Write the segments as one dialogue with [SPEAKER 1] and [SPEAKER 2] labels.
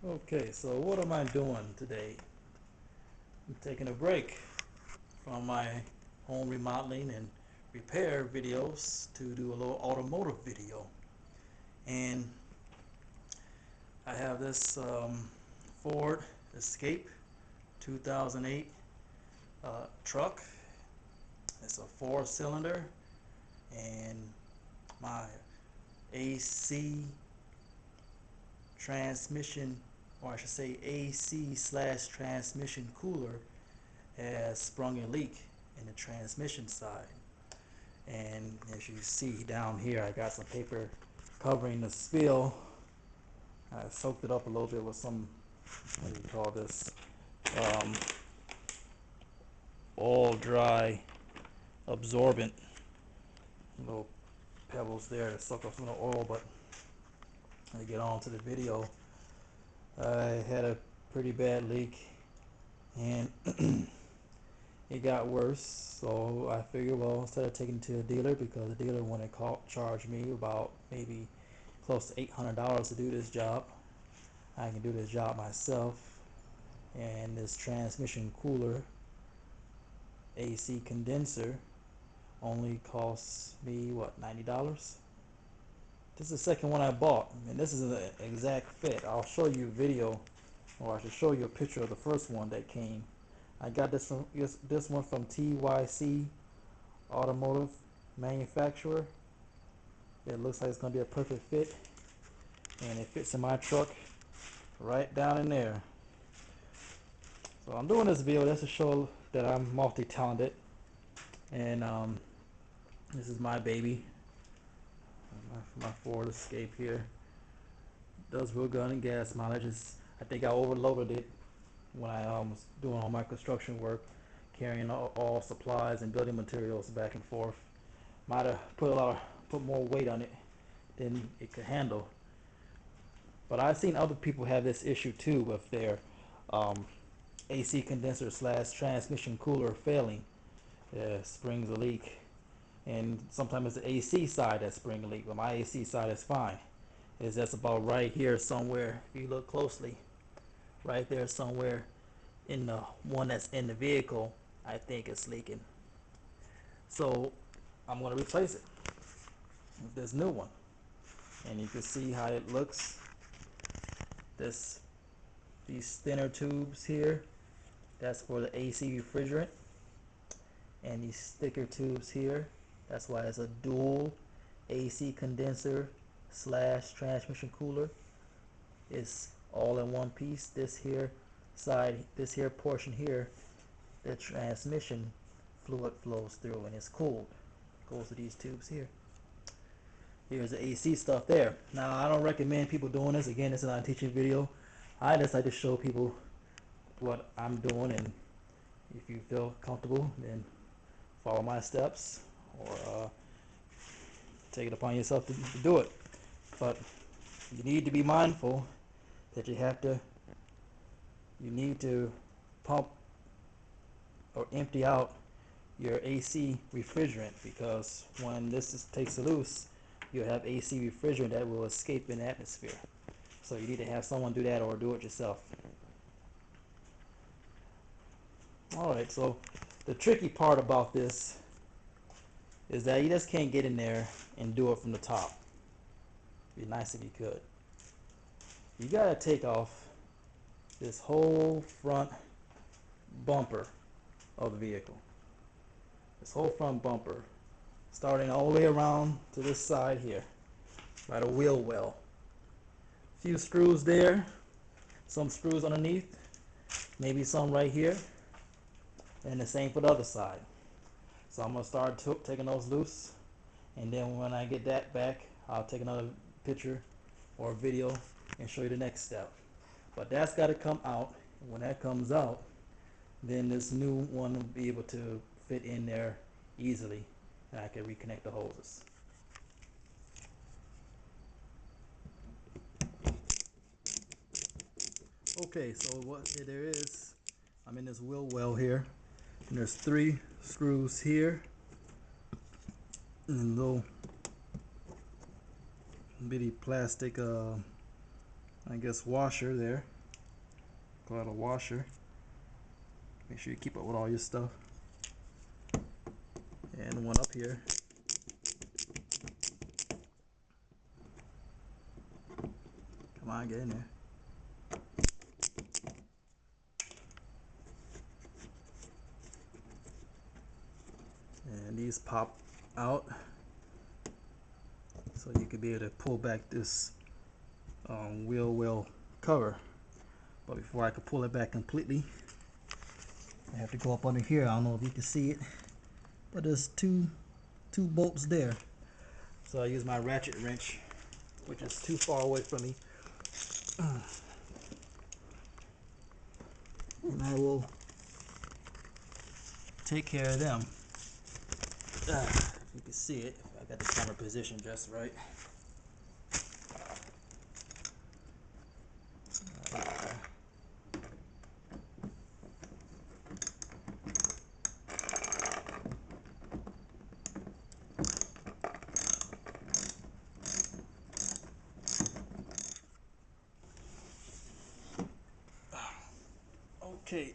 [SPEAKER 1] Okay, so what am I doing today? I'm taking a break from my home remodeling and repair videos to do a little automotive video. And I have this Ford Escape 2008 truck. It's a four-cylinder, and my AC transmission, or I should say AC slash transmission cooler, has sprung a leak in the transmission side. And as you see down here, I got some paper covering the spill. I soaked it up a little bit with some, what do you call this, um, oil dry absorbent, little pebbles there to soak up some of the oil. But to get on to the video, I had a pretty bad leak, and it got worse. So I figured, well, instead of taking it to a dealer, because the dealer wanted to charge me about maybe close to $800 to do this job, I can do this job myself. And this transmission cooler AC condenser only costs me what, $90. This is the second one I bought, and this is an exact fit. I'll show you a video, or I should show you a picture of the first one that came. I got this one from TYC Automotive Manufacturer. It looks like it's going to be a perfect fit, and it fits in my truck right down in there. So I'm doing this video just to show that I'm multi-talented, and this is my baby, my Ford Escape here. Does real gun and gas mileage. I think I overloaded it when I was doing all my construction work, carrying all supplies and building materials back and forth. Might have put more weight on it than it could handle. But I've seen other people have this issue too with their um, AC condenser slash transmission cooler failing. Springs a leak, and sometimes it's the AC side that springs a leak, but my AC side is fine. It's just about right here somewhere. If you look closely, right there somewhere in the one that's in the vehicle, I think it's leaking. So I'm going to replace it with this new one, and you can see how it looks. This These thinner tubes here, that's for the AC refrigerant, and these thicker tubes here, that's why it's a dual AC condenser slash transmission cooler. It's all in one piece. This here portion here, the transmission fluid flows through and it's cooled. It goes to these tubes here. Here's the AC stuff there. Now I don't recommend people doing this. Again, this is not a teaching video. I just like to show people what I'm doing, and if you feel comfortable, then follow my steps, or take it upon yourself to do it. But you need to be mindful that you need to pump or empty out your AC refrigerant, because when takes loose, you'll have AC refrigerant that will escape in the atmosphere. So you need to have someone do that or do it yourself. Alright, so the tricky part about this is that you just can't get in there and do it from the top. It'd be nice if you could. You gotta take off this whole front bumper of the vehicle. This whole front bumper, starting all the way around to this side here, by the wheel well. A few screws there, some screws underneath, maybe some right here, and the same for the other side. So I'm going to start taking those loose, and then when I get that back, I'll take another picture or video and show you the next step. But that's got to come out. When that comes out, then this new one will be able to fit in there easily, and I can reconnect the hoses. Okay, so what there is, I'm in this wheel well here, and there's 3 screws here, and little bitty plastic I guess washer there. Call it a washer. Make sure you keep up with all your stuff. And one up here. Come on, get in there. And these pop out, so you could be able to pull back this wheel well cover. But before I could pull it back completely, I have to go up under here. I don't know if you can see it, but there's two bolts there. So I use my ratchet wrench, which is too far away from me, and I will take care of them. If you can see it, I got the camera positioned just right. Okay,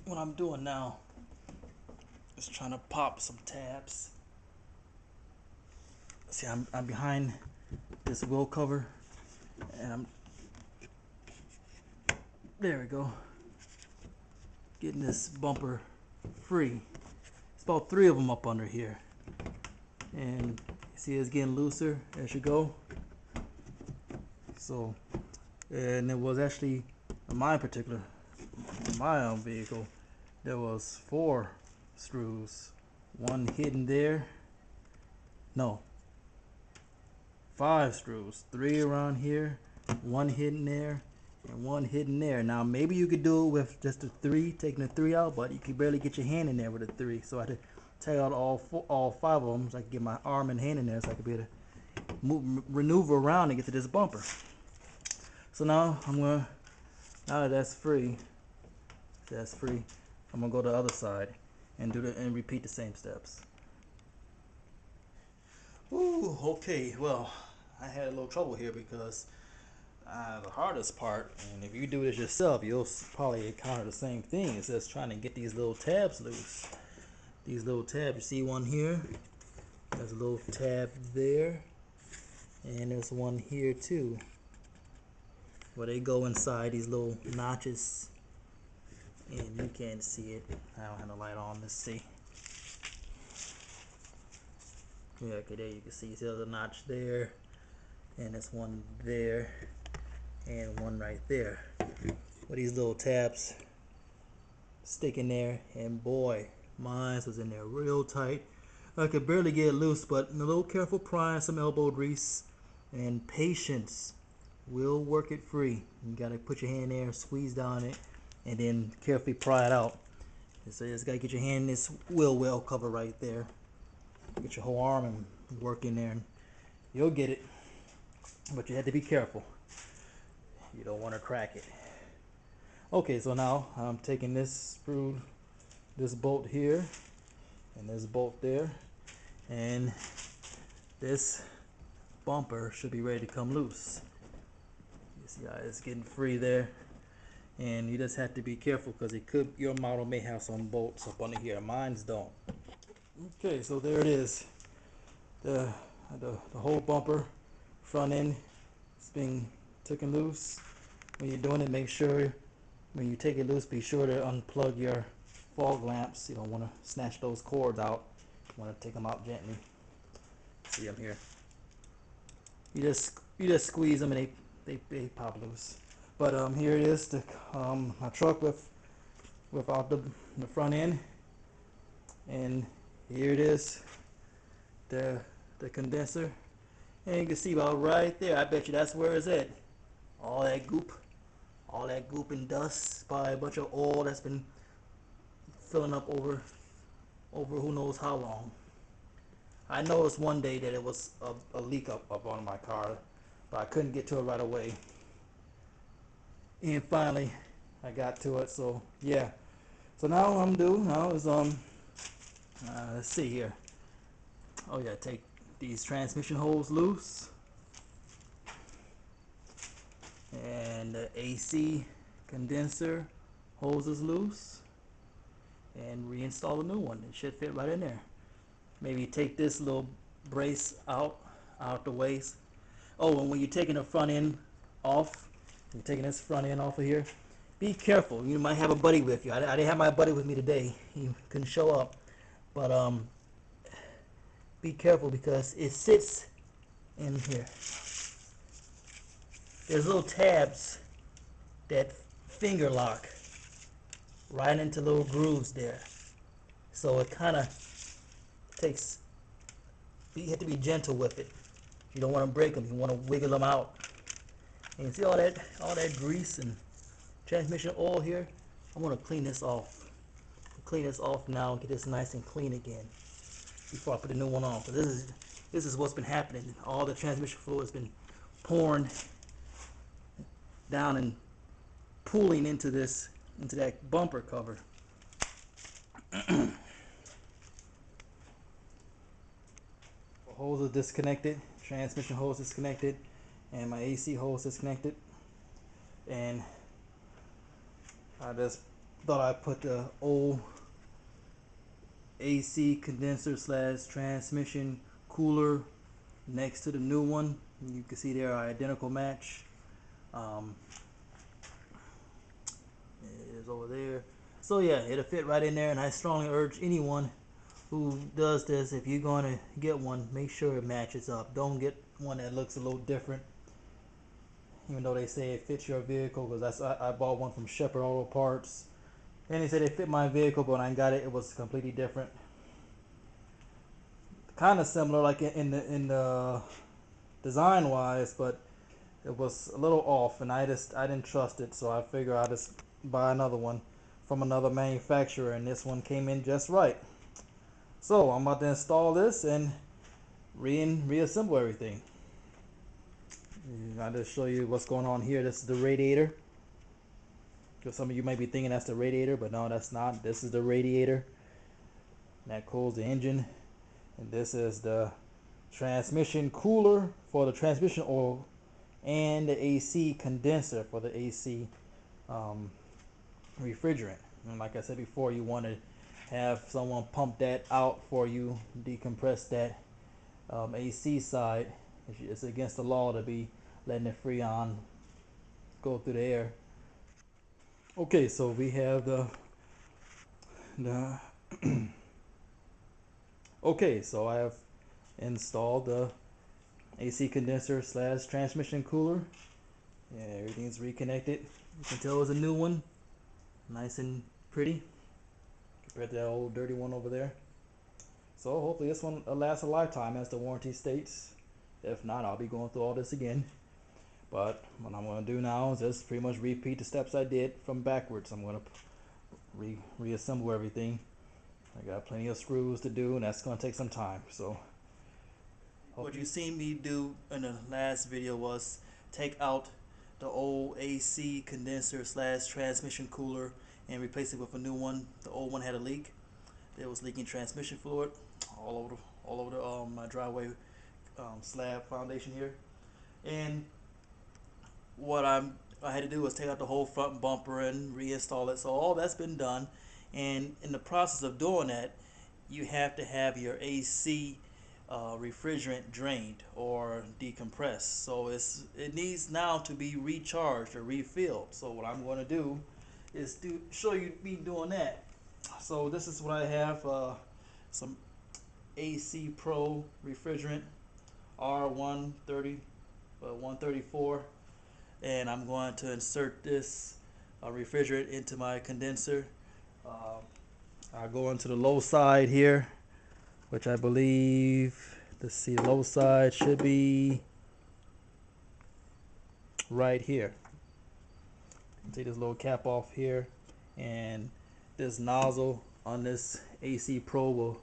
[SPEAKER 1] what I'm doing now is trying to pop some tabs. See, I'm behind this wheel cover, and there we go, getting this bumper free. It's about 3 of them up under here, and you see it's getting looser as you go. So, and it was actually my vehicle, there was 4 screws, one hidden there. No, 5 screws, 3 around here, 1 hidden there, and 1 hidden there. Now maybe you could do it with just the 3, taking the 3 out, but you could barely get your hand in there with the 3. So I had to take out all 5 of them, so I could get my arm and hand in there, so I could be able to maneuver around and get to this bumper. So now now that that's free, I'm gonna go to the other side and and repeat the same steps. Ooh, okay. Well, I had a little trouble here because the hardest part, and if you do this yourself, you'll probably encounter the same thing. It's just trying to get these little tabs loose. These little tabs, you see one here? There's a little tab there, and there's one here too, where they go inside these little notches, and you can't see it. I don't have the light on. Let's see. Yeah, okay, there you can see. There's a notch there, and there's one there, and one right there. With these little tabs stick in there, and boy, mine was in there real tight. I could barely get it loose, but a little careful prying, some elbow grease, and patience will work it free. You gotta put your hand there, squeeze down it, and then carefully pry it out. So you just gotta get your hand in this wheel well cover right there. Get your whole arm and work in there, and you'll get it. But you have to be careful. You don't want to crack it. Okay, so now I'm taking this screw, this bolt here, and this bolt there, and this bumper should be ready to come loose. You see how it's getting free there, and you just have to be careful because your model may have some bolts up under here. Mine's don't. Okay, so there it is. The whole bumper front end is being taken loose. When you're doing it, make sure when you take it loose, be sure to unplug your fog lamps. You don't want to snatch those cords out. You want to take them out gently. See them here. You just squeeze them and they pop loose. But here it is, my truck without the front end, and here it is, the condenser, and you can see about right there. I bet you that's where it's at. All that goop and dust, probably a bunch of oil that's been filling up over who knows how long. I noticed one day that it was a leak up on my car, but I couldn't get to it right away. And finally, I got to it. So yeah. So now what I'm doing now is let's see here. Oh yeah, take these transmission holes loose, and the AC condenser hose is loose, and reinstall a new one. It should fit right in there. Maybe take this little brace out the waist. Oh, and when you're taking the front end off, you're taking this front end off of here, be careful. You might have a buddy with you. I didn't have my buddy with me today. He couldn't show up, but be careful because it sits in here. There's little tabs that finger lock right into little grooves there. So it kind of takes, you have to be gentle with it. You don't want to break them. You want to wiggle them out. And you see all that grease and transmission oil here? I want to clean this off. Clean this off now and get this nice and clean again before I put the new one on. So this is what's been happening. All the transmission fluid has been pouring down and pooling into that bumper cover. Hose is disconnected, transmission hose is disconnected, and my AC hose is disconnected. And I just thought I'd put the old AC condenser slash transmission cooler next to the new one. You can see they are identical match. It is over there. So yeah, it'll fit right in there, and I strongly urge anyone who does this, if you're going to get one, make sure it matches up. Don't get one that looks a little different, even though they say it fits your vehicle, because I bought one from Shepherd Auto Parts, and they said it fit my vehicle, but when I got it, it was completely different. Kind of similar, like in the design wise, but it was a little off, and I didn't trust it, so I figured I'd just buy another one from another manufacturer, and this one came in just right. So I'm about to install this and reassemble everything. I'll just show you what's going on here. This is the radiator. Because some of you might be thinking that's the radiator, but no, that's not. This is the radiator that cools the engine, and this is the transmission cooler for the transmission oil, and the AC condenser for the AC refrigerant. And like I said before, you want to have someone pump that out for you, decompress that AC side. It's against the law to be letting the Freon go through the air. Okay, so we have the okay, so I have installed the AC condenser slash transmission cooler. Yeah, everything's reconnected. You can tell it's a new one, nice and pretty compared to that old dirty one over there. So hopefully this one will last a lifetime, as the warranty states. If not, I'll be going through all this again. But what I'm going to do now is just pretty much repeat the steps I did from backwards. I'm going to reassemble everything. I got plenty of screws to do, and that's going to take some time. So what you seen me do in the last video was take out the old AC condenser slash transmission cooler and replace it with a new one. The old one had a leak. It was leaking transmission fluid all over the my driveway slab foundation here. And what I had to do was take out the whole front bumper and reinstall it. So all that's been done, and in the process of doing that, you have to have your AC refrigerant drained or decompressed. So it needs now to be recharged or refilled. So what I'm going to do is show you me doing that. So this is what I have, some AC Pro refrigerant R130 134, and I'm going to insert this refrigerant into my condenser. I'll go into the low side here, which I believe, let's see, the low side should be right here. Take this little cap off here, and this nozzle on this AC Pro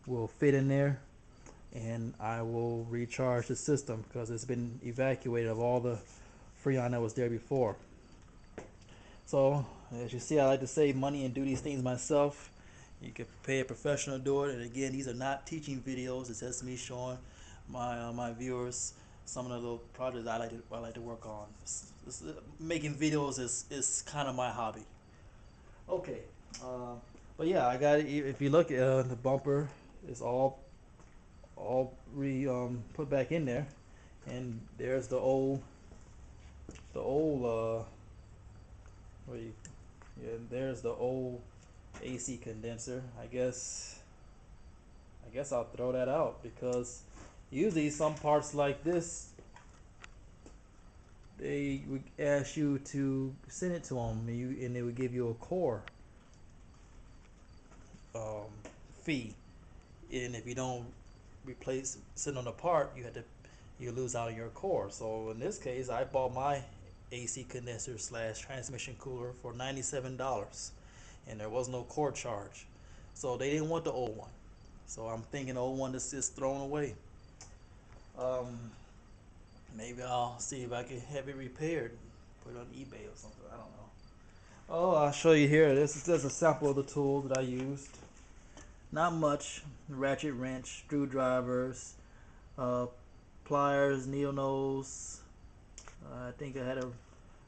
[SPEAKER 1] will fit in there, and I will recharge the system because it's been evacuated of all the Freon that was there before. So as you see, I like to save money and do these things myself. You can pay a professional to do it, and again, these are not teaching videos. It's just me showing my viewers some of the little projects I like to work on. Making videos is kind of my hobby. Okay, uh, but yeah, I got it. If you look at the bumper, it's all put back in there, and there's the old what do you, yeah, there's the old AC condenser. I guess I'll throw that out because usually some parts like this they would ask you to send it to them, and they would give you a core um, fee, and if you don't replace send on the part, you lose out on your core. So in this case, I bought my AC condenser slash transmission cooler for $97, and there was no core charge. So they didn't want the old one. So I'm thinking the old one is just thrown away. Um, Maybe I'll see if I can have it repaired, put it on eBay or something. I don't know. Oh, I'll show you here. This is just a sample of the tools that I used. Not much. Ratchet wrench, screwdrivers, uh, pliers, needle nose. I think I had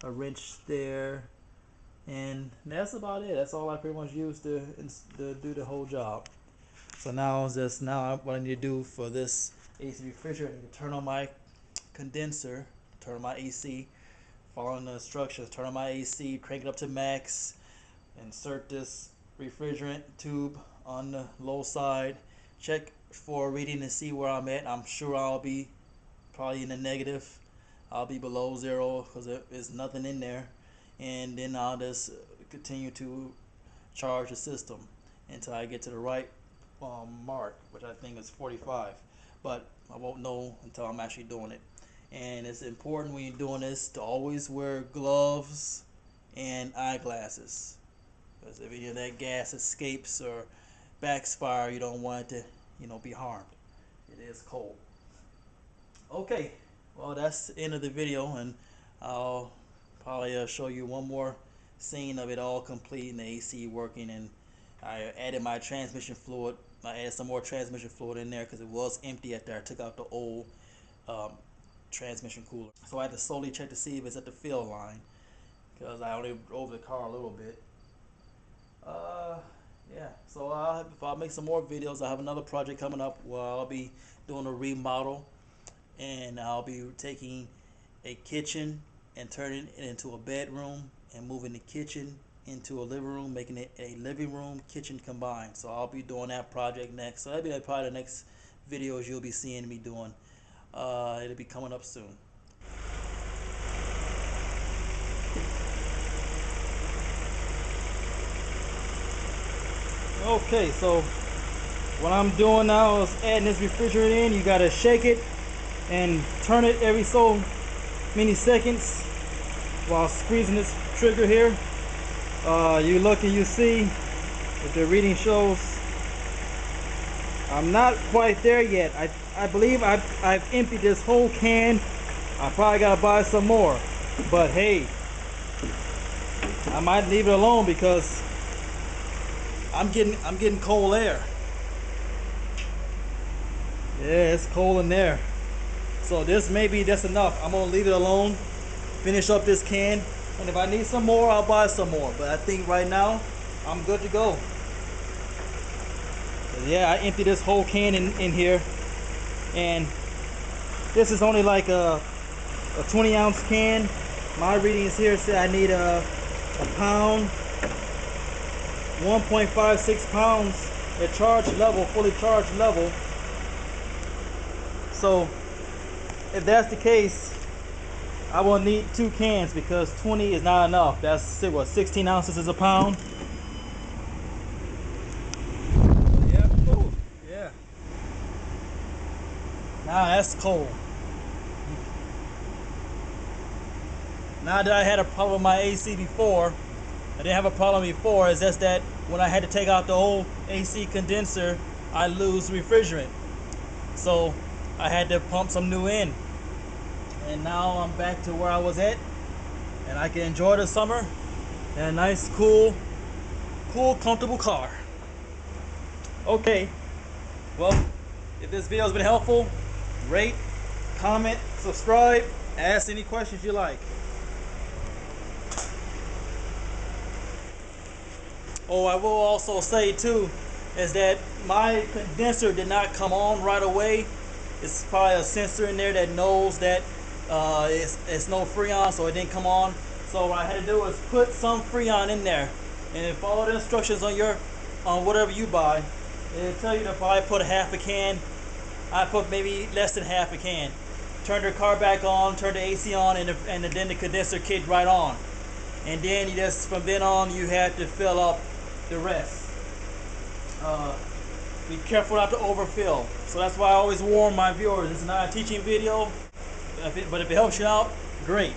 [SPEAKER 1] a wrench there, and that's about it. That's all I pretty much used to do the whole job. So what I need to do for this AC refrigerator, I need to turn on my condenser, turn on my AC, following the instructions, turn on my AC, crank it up to max, insert this refrigerant tube on the low side, check for a reading to see where I'm at. I'm sure I'll be probably in the negative. I'll be below zero because there's nothing in there, and then I'll just continue to charge the system until I get to the right mark, which I think is 45. But I won't know until I'm actually doing it. And it's important when you're doing this to always wear gloves and eyeglasses, because if any of that gas escapes or backfire, you don't want it to, be harmed. It is cold. Okay, well that's the end of the video, and I'll probably show you one more scene of it all complete and the AC working. And I added my transmission fluid. I added some more transmission fluid in there because it was empty after I took out the old um, transmission cooler. So I had to slowly check to see if it's at the fill line because I only drove the car a little bit. Uh, yeah. So if I make some more videos, I have another project coming up where I'll be doing a remodel, and I'll be taking a kitchen and turning it into a bedroom and moving the kitchen into a living room, making it a living room kitchen combined. So I'll be doing that project next. So that'll be probably the next videos you'll be seeing me doing. It'll be coming up soon. Okay, so what I'm doing now is adding this refrigerant in. You gotta shake it and turn it every so many seconds while squeezing this trigger here. You look and you see if the reading shows. I'm not quite there yet. I believe I've emptied this whole can. I probably gotta buy some more, but hey, I might leave it alone because I'm getting cold air. Yeah, it's cold in there. So this may be just enough. I'm gonna leave it alone, finish up this can, and if I need some more, I'll buy some more. But I think right now, I'm good to go. So yeah, I emptied this whole can in here, and this is only like a 20-ounce can. My readings here say I need a pound, 1.56 pounds at charge level, fully charged level. So if that's the case, I will need 2 cans because 20 is not enough. That's what, 16 ounces is a pound. Yeah, ooh, yeah. Now that's cold. Now that I had a problem with my AC before, I didn't have a problem before. It's just that when I had to take out the old AC condenser, I lose refrigerant. So I had to pump some new in. And now I'm back to where I was at, and I can enjoy the summer in a nice, cool, comfortable car. Okay, well, if this video has been helpful, rate, comment, subscribe, ask any questions you like. Oh, I will also say too, is that my condenser did not come on right away. It's probably a sensor in there that knows that it's no Freon, so it didn't come on. So what I had to do was put some Freon in there, and follow the instructions on whatever you buy. It'll tell you to probably put a half a can. I put maybe less than half a can. Turn the car back on, turn the AC on, and then the condenser kicked right on. And then you just, from then on, you have to fill up the rest. Be careful not to overfill. So that's why I always warn my viewers, this is not a teaching video, but if it helps you out, great.